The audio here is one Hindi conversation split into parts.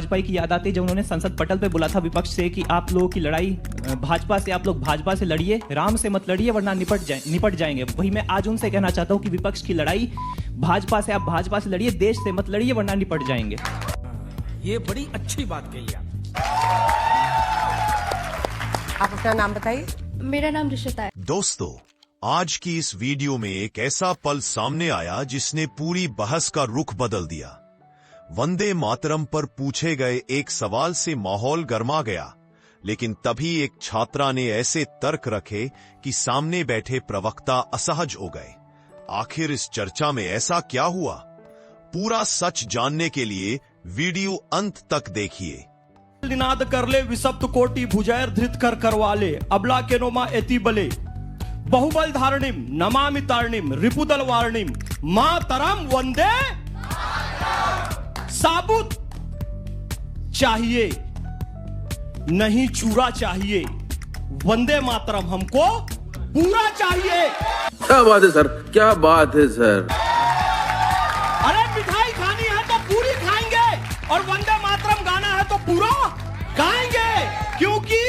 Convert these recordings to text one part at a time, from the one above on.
वाजपेयी की याद आती है, जब उन्होंने संसद पटल पे बोला था विपक्ष से कि आप लोगों की लड़ाई भाजपा से, आप लोग भाजपा से लड़िए, राम से मत लड़िए वरना निपट जाएंगे। वही मैं आज उनसे कहना चाहता हूं कि विपक्ष की लड़ाई भाजपा से, आप भाजपा से लड़िए, देश से मत लड़िए वरना निपट जाएंगे। ये बड़ी अच्छी बात कही आप अपना नाम बताइए। मेरा नाम रिशिता है। दोस्तों, आज की इस वीडियो में एक ऐसा पल सामने आया जिसने पूरी बहस का रुख बदल दिया। वंदे मातरम पर पूछे गए एक सवाल से माहौल गर्मा गया, लेकिन तभी एक छात्रा ने ऐसे तर्क रखे कि सामने बैठे प्रवक्ता असहज हो गए। आखिर इस चर्चा में ऐसा क्या हुआ? पूरा सच जानने के लिए वीडियो अंत तक देखिए। निनाद कर ले विसप्त कोटि भुजैर धृत कर करवाले अबला के नोमा एति बले बहुबल धारणिम नमामि तारणिम रिपुदल वारणिम मातरम वंदे साबुत चाहिए नहीं चूरा चाहिए, वंदे मातरम हमको पूरा चाहिए। क्या बात है सर, क्या बात है सर। अरे मिठाई खानी है तो पूरी खाएंगे और वंदे मातरम गाना है तो पूरा गाएंगे, क्योंकि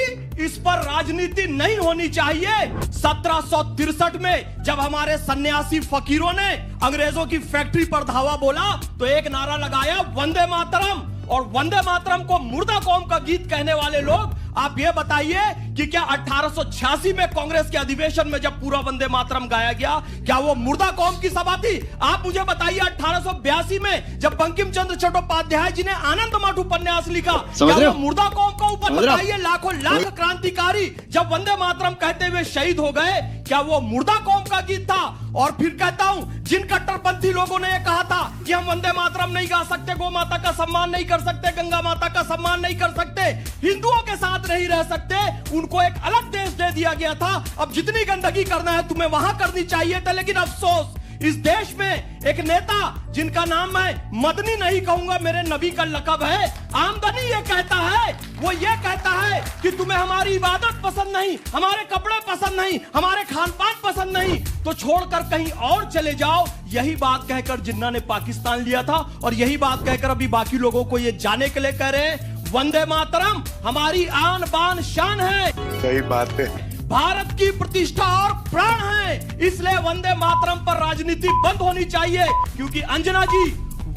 इस पर राजनीति नहीं होनी चाहिए। 1763 में जब हमारे सन्यासी फकीरों ने अंग्रेजों की फैक्ट्री पर धावा बोला तो एक नारा लगाया वंदे मातरम, और वंदे मातरम को मुर्दा कौम का गीत कहने वाले लोग, आप ये बताइए कि क्या 1886 में कांग्रेस के अधिवेशन में जब पूरा वंदे मातरम गाया गया, क्या वो मुर्दा कौम की सभा थी? आप मुझे बताइए 1882 में जब बंकिम चंद्र चट्टोपाध्याय जी ने आनंद मठ उपन्यास लिखा, क्या वो मुर्दा कौम का ऊपर बताइए? लाखों लाख क्रांतिकारी जब वंदे मातरम कहते हुए शहीद हो गए, क्या वो मुर्दा कौम का गीत था? और फिर कहता हूं, जिन कट्टरपंथी लोगों ने यह कहा था कि हम वंदे मातरम नहीं गा सकते, गौ माता का सम्मान नहीं कर सकते, गंगा माता का सम्मान नहीं कर सकते, हिंदुओं के साथ नहीं रह सकते, उनको एक अलग देश दे दिया गया था। अब जितनी गंदगी करना है तुम्हें वहां करनी चाहिए था, लेकिन अफसोस इस देश में एक नेता जिनका नाम मैं मदनी नहीं कहूंगा, मेरे नबी का लकब है, आमदनी ये कहता है, वो ये कहता है कि तुम्हें हमारी इबादत पसंद नहीं, हमारे कपड़े पसंद नहीं, हमारे खान पान पसंद नहीं, तो छोड़कर कहीं और चले जाओ। यही बात कहकर जिन्ना ने पाकिस्तान लिया था, और यही बात कहकर अभी बाकी लोगों को ये जाने के लिए कह रहे हैं वंदे मातरम हमारी आन बान शान है। सही बात है, भारत की प्रतिष्ठा और प्राण है, इसलिए वंदे मातरम पर राजनीति बंद होनी चाहिए। क्योंकि अंजना जी,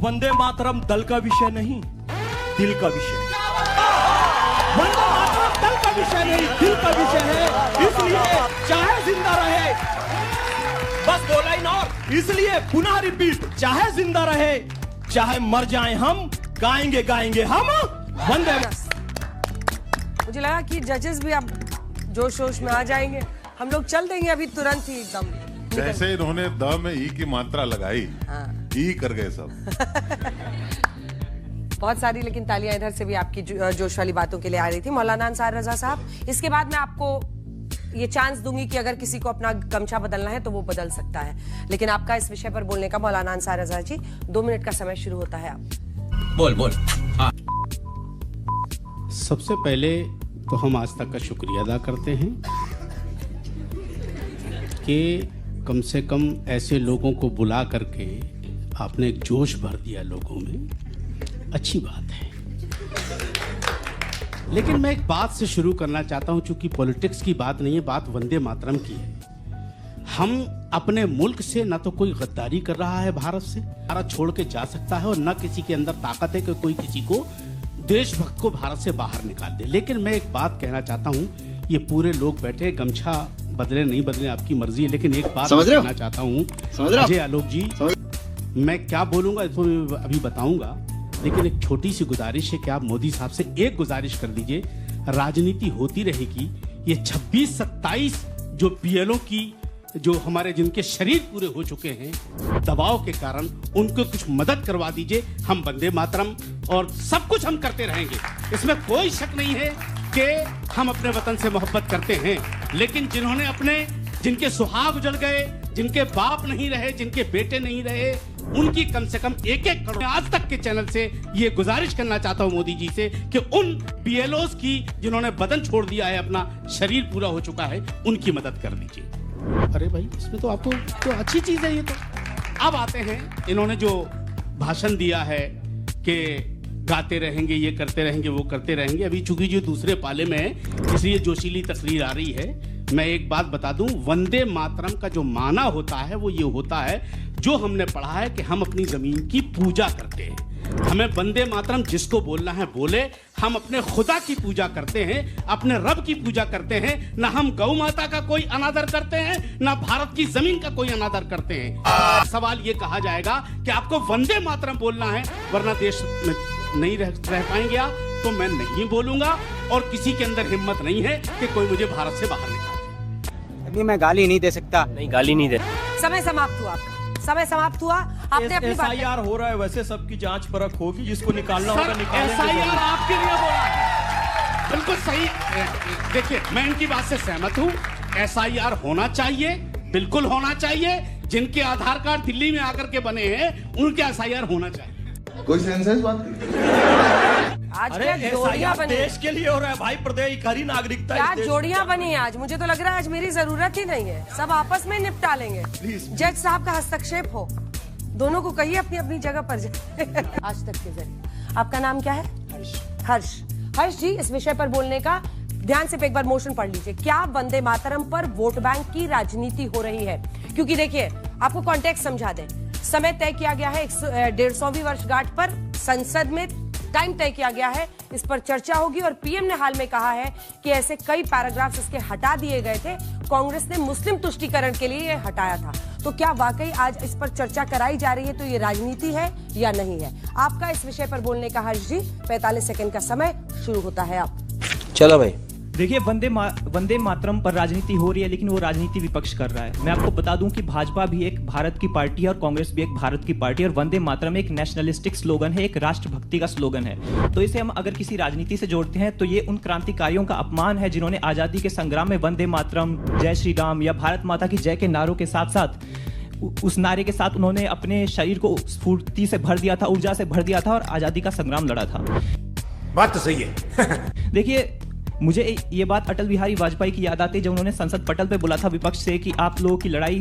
वंदे मातरम दल का विषय नहीं, दिल का विषय। वंदे मातरम दल का विषय नहीं, दिल का विषय है, इसलिए चाहे जिंदा रहे, बस बोला ही ना, इसलिए पुनः रिपीट, चाहे जिंदा रहे चाहे मर जाएं हम, गाएंगे गाएंगे हम वंदे। मुझे लगा कि जजेस भी अब जोश जोश में आ जाएंगे, हम लोग चल देंगे अभी तुरंत ही एकदम। जैसे इन्होंने द में ई की मात्रा लगाई, हाँ। ई कर गए सब। बहुत सारी लेकिन तालियां इधर से भी आपकी जोश वाली बातों के लिए आ रही थी। मौलाना अंसार रजा साहब, इसके बाद मैं आपको ये चांस दूंगी कि अगर किसी को अपना गमछा बदलना है तो वो बदल सकता है, लेकिन आपका इस विषय पर बोलने का, मौलाना अंसार रजा जी, 2 मिनट का समय शुरू होता है। आप बोल। हाँ। सबसे पहले तो हम आज तक का शुक्रिया अदा करते हैं कि कम से कम ऐसे लोगों को बुला करके आपने एक जोश भर दिया लोगों में, अच्छी बात है। लेकिन मैं एक बात से शुरू करना चाहता हूं, चूंकि पॉलिटिक्स की बात नहीं है, बात वंदे मातरम की है। हम अपने मुल्क से न तो कोई गद्दारी कर रहा है भारत से, भारत छोड़ के जा सकता है, और न किसी के अंदर ताकत है कि कोई किसी को, देशभक्त को भारत से बाहर निकाल दे। लेकिन मैं एक बात कहना चाहता हूं, ये पूरे लोग बैठे, गमछा बदले नहीं बदले आपकी मर्जी है, लेकिन एक बात कहना चाहता हूं अजय आलोक जी, मैं क्या बोलूंगा इसको अभी बताऊंगा, लेकिन एक छोटी सी गुजारिश है कि आप मोदी साहब से एक गुजारिश कर दीजिए, राजनीति होती रहेगी, ये 26-27 जो बीएलओ की जो हमारे जिनके शरीर पूरे हो चुके हैं दबाव के कारण, उनको कुछ मदद करवा दीजिए। हम वंदे मातरम और सब कुछ हम करते रहेंगे, इसमें कोई शक नहीं है कि हम अपने वतन से मोहब्बत करते हैं, लेकिन जिनके सुहाग उजड़ गए, जिनके बाप नहीं रहे, जिनके बेटे नहीं रहे, उनकी कम से कम 1-1 करोड़। आज तक के चैनल से ये गुजारिश करना चाहता हूं मोदी जी से कि उन बीएलओस की जिन्होंने बदन छोड़ दिया है, अपना शरीर पूरा हो चुका है, उनकी मदद कर दीजिए। अरे भाई, इसमें तो आपको तो अच्छी चीज है ये तो। अब आते हैं, इन्होंने जो भाषण दिया है कि गाते रहेंगे, ये करते रहेंगे, वो करते रहेंगे। अभी चूंकि जो दूसरे पाले में है इसलिए जोशीली तकरीर आ रही है। मैं एक बात बता दूं, वंदे मातरम का जो माना होता है वो ये होता है, जो हमने पढ़ा है कि हम अपनी जमीन की पूजा करते हैं। हमें वंदे मातरम जिसको बोलना है बोले। हम अपने खुदा की पूजा करते हैं, अपने रब की पूजा करते हैं। ना हम गौ माता का कोई अनादर करते हैं, ना भारत की जमीन का कोई अनादर करते हैं। सवाल ये कहा जाएगा कि आपको वंदे मातरम बोलना है वरना देश में नहीं रह पाएंगे आप, तो मैं नहीं बोलूंगा और किसी के अंदर हिम्मत नहीं है कि कोई मुझे भारत से बाहर निकाले। अभी मैं गाली नहीं दे सकता। नहीं, गाली नहीं दे। समय समाप्त हुआ आपका, समय समाप्त हुआ। आपने अपनी बात SIR हो रहा है, वैसे सबकी जांच परख होगी, जिसको निकालना होगा सर, निकालेंगे। SIR आपके लिए बोला है, बिल्कुल सही। देखिए, मैं इनकी बात से सहमत हूँ। SIR होना चाहिए, बिल्कुल होना चाहिए। जिनके आधार कार्ड दिल्ली में आकर के बने हैं उनके SIR होना चाहिए। कोई सेंस है इस बात की? आज अरे क्या जोड़ियां SIR बनी, देश के लिए हो रहा है भाई, प्रदेश खरी नागरिकता। क्या इस देश जोड़ियां में। बनी है आज। मुझे तो लग रहा है आज मेरी जरूरत ही नहीं है, सब आपस में निपटा लेंगे। जज साहब का हस्तक्षेप हो, दोनों को कहिए अपनी अपनी जगह पर जाए। आज तक के जरिए आपका नाम क्या है? हर्ष। हर्ष जी, इस विषय पर बोलने का ध्यान से एक बार मोशन पढ़ लीजिए। क्या वंदे मातरम पर वोट बैंक की राजनीति हो रही है? क्योंकि देखिए, आपको कॉन्टेक्स्ट समझा दें। समय तय किया गया है 150वीं वर्षगांठ पर, संसद में टाइम तय किया गया है, इस पर चर्चा होगी। और पीएम ने हाल में कहा है कि ऐसे कई पैराग्राफ्स इसके हटा दिए गए थे, कांग्रेस ने मुस्लिम तुष्टीकरण के लिए ये हटाया था। तो क्या वाकई आज इस पर चर्चा कराई जा रही है, तो ये राजनीति है या नहीं है? आपका इस विषय पर बोलने का हर्ष जी 45 सेकंड का समय शुरू होता है। आप चलो भाई। देखिए, वंदे मातरम पर राजनीति हो रही है, लेकिन वो राजनीति विपक्ष कर रहा है। मैं आपको बता दूं कि भाजपा भी एक भारत की पार्टी है और कांग्रेस भी एक भारत की पार्टी है, और वंदे मातरम एक नेशनलिस्टिक स्लोगन है, एक राष्ट्रभक्ति का स्लोगन है। तो इसे हम अगर किसी राजनीति से जोड़ते हैं तो ये उन क्रांतिकारियों का अपमान है जिन्होंने आजादी के संग्राम में वंदे मातरम, जय श्री राम या भारत माता की जय के नारों के साथ साथ उस नारे के साथ उन्होंने अपने शरीर को स्फूर्ति से भर दिया था, ऊर्जा से भर दिया था और आजादी का संग्राम लड़ा था। बात तो सही है। देखिए, मुझे ये बात अटल बिहारी वाजपेयी की याद आती है, जब उन्होंने संसद पटल पे बोला था विपक्ष से कि आप लोगों की लड़ाई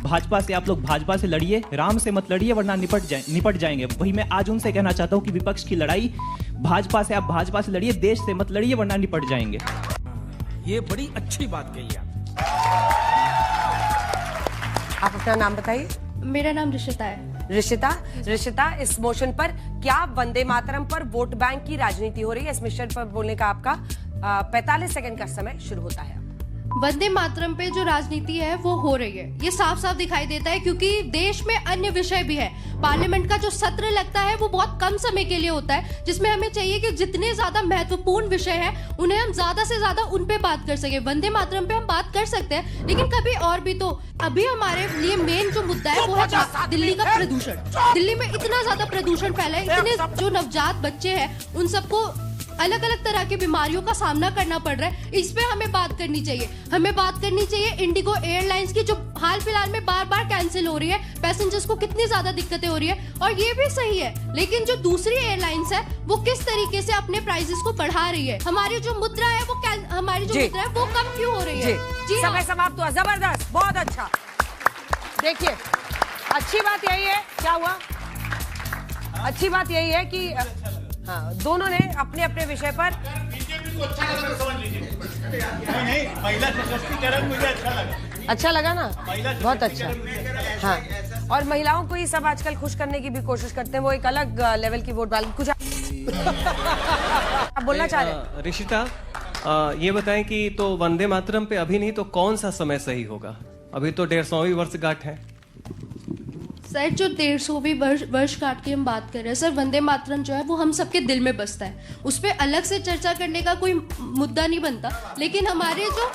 भाजपा से, आप लोग भाजपा से लड़िए, राम से मत लड़िए वरना निपट जाएंगे। वही मैं आज उनसे कहना चाहता हूं कि विपक्ष की लड़ाई भाजपा से, आप भाजपा से लड़िए, देश से मत लड़िए वरना निपट जाएंगे। ये बड़ी अच्छी बात कही आप अपना नाम बताइए। मेरा नाम ऋषिता है। ऋषिता, इस मोशन पर क्या वंदे मातरम पर वोट बैंक की राजनीति हो रही है? इस मिशन पर बोलने का आपका 45 सेकंड का समय शुरू होता है। वंदे मातरम पे जो राजनीति है वो हो रही है, ये साफ साफ दिखाई देता है, क्योंकि देश में अन्य विषय भी है। पार्लियामेंट का जो सत्र लगता है वो बहुत कम समय के लिए होता है, जिसमें हमें चाहिए कि जितने ज्यादा महत्वपूर्ण विषय है उन्हें हम ज्यादा से ज्यादा उन पे बात कर सके। वंदे मातरम पे हम बात कर सकते हैं, लेकिन कभी और भी। तो अभी हमारे लिए मेन जो मुद्दा है वो है दिल्ली का प्रदूषण। दिल्ली में इतना ज्यादा प्रदूषण फैला है, इतने जो नवजात बच्चे हैं उन सबको अलग अलग तरह की बीमारियों का सामना करना पड़ रहा है। इस पे हमें बात करनी चाहिए। हमें बात करनी चाहिए इंडिगो एयरलाइंस की, जो हाल फिलहाल में बार बार कैंसिल हो रही है, पैसेंजर्स को कितनी ज्यादा दिक्कतें हो रही है। और ये भी सही है, लेकिन जो दूसरी एयरलाइंस है वो किस तरीके से अपने प्राइसेस को बढ़ा रही है। हमारी जो मुद्रा है वो कम क्यों हो रही है? जी, समय समाप्त हुआ। जबरदस्त, बहुत अच्छा। देखिए, अच्छी बात यही है, क्या हुआ? अच्छी बात यही है कि हाँ, दोनों ने अपने अपने विषय पर महिला सशक्तिकरण मुझे अच्छा लगा ना, बहुत अच्छा। हाँ, और महिलाओं को ही सब आजकल खुश करने की भी कोशिश करते हैं, वो एक अलग लेवल की वोट बैंक। कुछ आप बोलना चाह रहे हैं? ऋषिता, ये बताएं कि तो वंदे मातरम पे अभी नहीं तो कौन सा समय सही होगा? अभी तो 150वीं वर्षगांठ है। सर, जो 150वीं वर्षगांठ की हम बात कर रहे हैं, सर वंदे मातरम जो है वो हम सबके दिल में बसता है, उस पर अलग से चर्चा करने का कोई मुद्दा नहीं बनता। लेकिन हमारे जो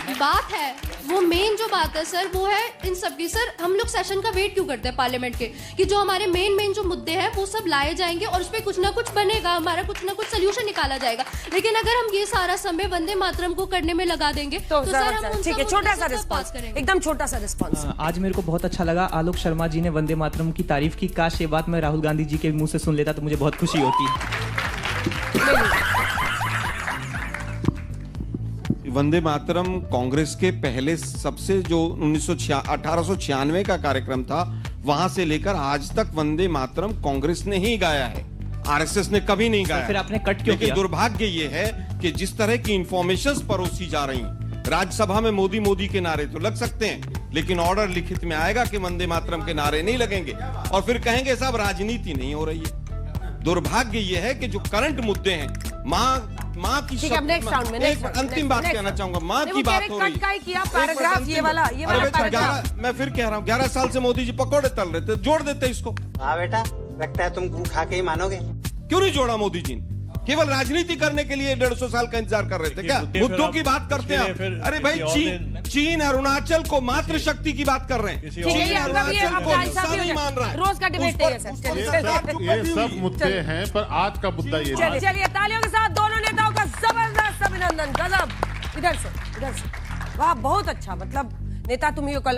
बात है, वो मेन जो बात है सर, वो है इन सब की। सर, हम लोग सेशन का वेट क्यों करते हैं पार्लियामेंट के, कि जो हमारे मेन जो मुद्दे हैं वो सब लाए जाएंगे और उस पर कुछ ना कुछ बनेगा, हमारा कुछ ना कुछ सोल्यूशन निकाला जाएगा। लेकिन अगर हम ये सारा समय वंदे मातरम को करने में लगा देंगे तो सर हम ठीक है, छोटा सा रिस्पॉन्स, एकदम छोटा सा रिस्पॉन्स। आज मेरे को बहुत अच्छा लगा, आलोक शर्मा जी ने वंदे मातरम की तारीफ की। काश ये बात मैं राहुल गांधी जी के मुंह से सुन लेता तो मुझे बहुत खुशी होती। वंदे मातरम कांग्रेस के पहले सबसे जो 1896 का कार्यक्रम था, वहां से लेकर आज तक वंदे मातरम कांग्रेस ने ही गाया है। आरएसएस ने कभी नहीं गाया। फिर आपने कट क्यों लेकिन किया? दुर्भाग्य ये है कि जिस तरह की इंफॉर्मेशंस परोसी जा रही, राज्यसभा में मोदी मोदी के नारे तो लग सकते हैं, लेकिन ऑर्डर लिखित में आएगा कि वंदे मातरम के नारे नहीं लगेंगे, और फिर कहेंगे साहब राजनीति नहीं हो रही है। दुर्भाग्य ये है कि जो करंट मुद्दे हैं, माँ की अंतिम बात कहना चाहूंगा, माँ की बात हो रही है। मैं फिर कह रहा हूँ 11 साल से मोदी जी पकौड़े तल रहे थे, जोड़ देते इसको। हाँ बेटा, लगता है तुम खा के ही मानोगे। क्यों नहीं जोड़ा मोदी जी ने? केवल राजनीति करने के लिए 150 साल का इंतजार कर रहे थे क्या? मुद्दों की बात करते हैं। अरे भाई, चीन अरुणाचल को मात्र शक्ति की बात कर रहे हैं। चीन अरुणाचल को हिस्सा नहीं मान रहा है। रोज का डिबेट है ये सब मुद्दे हैं, पर आज का मुद्दा ये है। चलिए तालियों के साथ दोनों नेताओं का जबरदस्त अभिनंदन। गजब। इधर से वाह, बहुत अच्छा। मतलब नेता तुम ही हो। कल